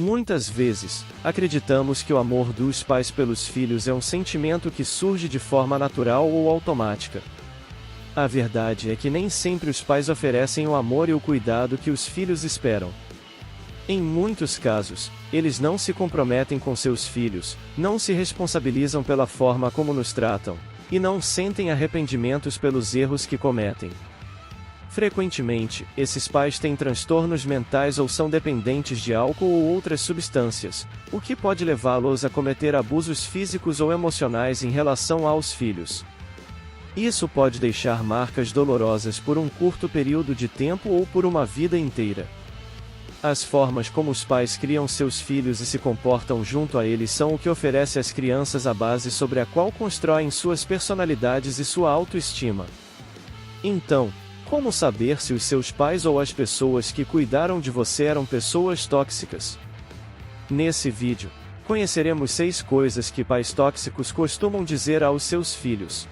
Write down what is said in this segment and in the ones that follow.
Muitas vezes, acreditamos que o amor dos pais pelos filhos é um sentimento que surge de forma natural ou automática. A verdade é que nem sempre os pais oferecem o amor e o cuidado que os filhos esperam. Em muitos casos, eles não se comprometem com seus filhos, não se responsabilizam pela forma como nos tratam, e não sentem arrependimentos pelos erros que cometem. Frequentemente, esses pais têm transtornos mentais ou são dependentes de álcool ou outras substâncias, o que pode levá-los a cometer abusos físicos ou emocionais em relação aos filhos. Isso pode deixar marcas dolorosas por um curto período de tempo ou por uma vida inteira. As formas como os pais criam seus filhos e se comportam junto a eles são o que oferece às crianças a base sobre a qual constroem suas personalidades e sua autoestima. Então, como saber se os seus pais ou as pessoas que cuidaram de você eram pessoas tóxicas? Nesse vídeo, conheceremos 6 coisas que pais tóxicos costumam dizer aos seus filhos.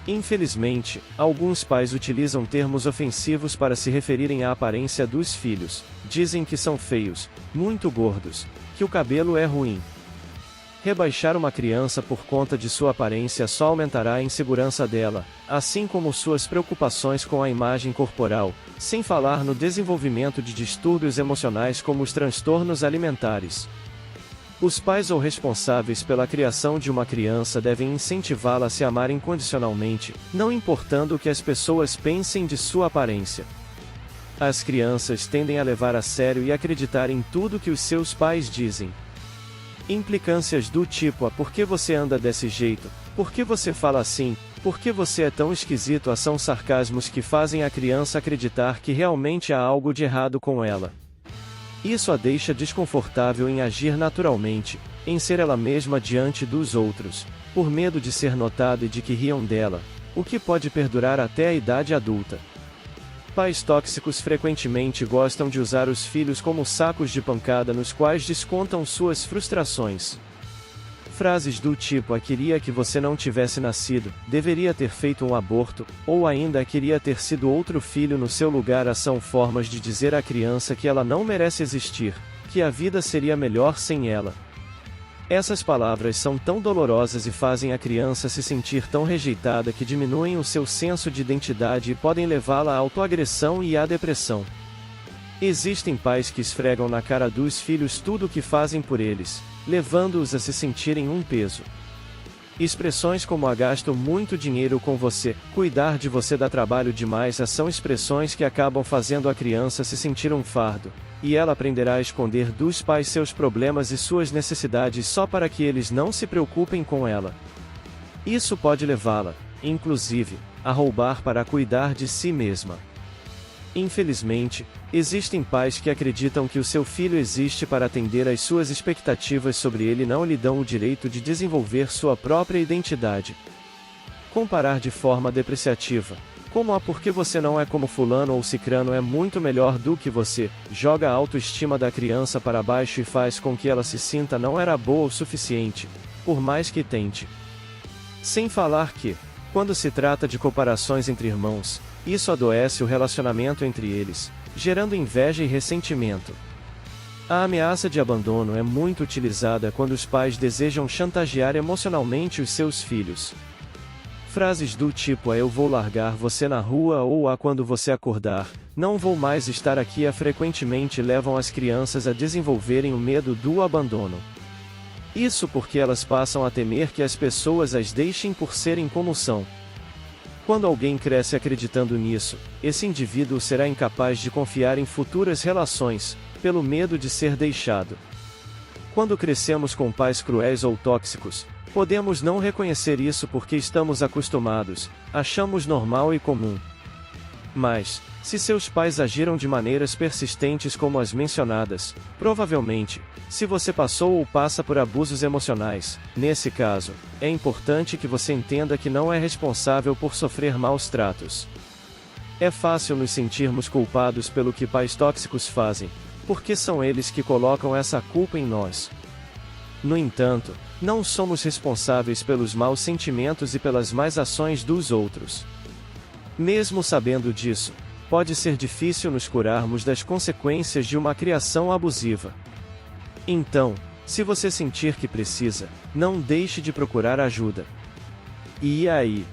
Infelizmente, alguns pais utilizam termos ofensivos para se referirem à aparência dos filhos. Dizem que são feios, muito gordos, que o cabelo é ruim. Rebaixar uma criança por conta de sua aparência só aumentará a insegurança dela, assim como suas preocupações com a imagem corporal, sem falar no desenvolvimento de distúrbios emocionais como os transtornos alimentares. Os pais ou responsáveis pela criação de uma criança devem incentivá-la a se amar incondicionalmente, não importando o que as pessoas pensem de sua aparência. As crianças tendem a levar a sério e acreditar em tudo que os seus pais dizem. Implicâncias do tipo: por que você anda desse jeito? Por que você fala assim? Por que você é tão esquisito? São sarcasmos que fazem a criança acreditar que realmente há algo de errado com ela. Isso a deixa desconfortável em agir naturalmente, em ser ela mesma diante dos outros, por medo de ser notada e de que riam dela, o que pode perdurar até a idade adulta. Pais tóxicos frequentemente gostam de usar os filhos como sacos de pancada nos quais descontam suas frustrações. Frases do tipo: queria que você não tivesse nascido, deveria ter feito um aborto, ou ainda queria ter sido outro filho no seu lugar são formas de dizer à criança que ela não merece existir, que a vida seria melhor sem ela. Essas palavras são tão dolorosas e fazem a criança se sentir tão rejeitada que diminuem o seu senso de identidade e podem levá-la à autoagressão e à depressão. Existem pais que esfregam na cara dos filhos tudo o que fazem por eles, levando-os a se sentirem um peso. Expressões como: gasto muito dinheiro com você, cuidar de você dá trabalho demais são expressões que acabam fazendo a criança se sentir um fardo, e ela aprenderá a esconder dos pais seus problemas e suas necessidades só para que eles não se preocupem com ela. Isso pode levá-la, inclusive, a roubar para cuidar de si mesma. Infelizmente, existem pais que acreditam que o seu filho existe para atender às suas expectativas sobre ele e não lhe dão o direito de desenvolver sua própria identidade. Comparar de forma depreciativa, como porque você não é como fulano ou cicrano é muito melhor do que você, joga a autoestima da criança para baixo e faz com que ela se sinta não era boa o suficiente, por mais que tente. Sem falar que, quando se trata de comparações entre irmãos, isso adoece o relacionamento entre eles, gerando inveja e ressentimento. A ameaça de abandono é muito utilizada quando os pais desejam chantagear emocionalmente os seus filhos. Frases do tipo: eu vou largar você na rua ou quando você acordar, não vou mais estar aqui frequentemente levam as crianças a desenvolverem o medo do abandono. Isso porque elas passam a temer que as pessoas as deixem por serem como são. Quando alguém cresce acreditando nisso, esse indivíduo será incapaz de confiar em futuras relações, pelo medo de ser deixado. Quando crescemos com pais cruéis ou tóxicos, podemos não reconhecer isso porque estamos acostumados, achamos normal e comum. Mas, se seus pais agiram de maneiras persistentes como as mencionadas, provavelmente, se você passou ou passa por abusos emocionais, nesse caso, é importante que você entenda que não é responsável por sofrer maus tratos. É fácil nos sentirmos culpados pelo que pais tóxicos fazem, porque são eles que colocam essa culpa em nós. No entanto, não somos responsáveis pelos maus sentimentos e pelas más ações dos outros. Mesmo sabendo disso, pode ser difícil nos curarmos das consequências de uma criação abusiva. Então, se você sentir que precisa, não deixe de procurar ajuda. E aí?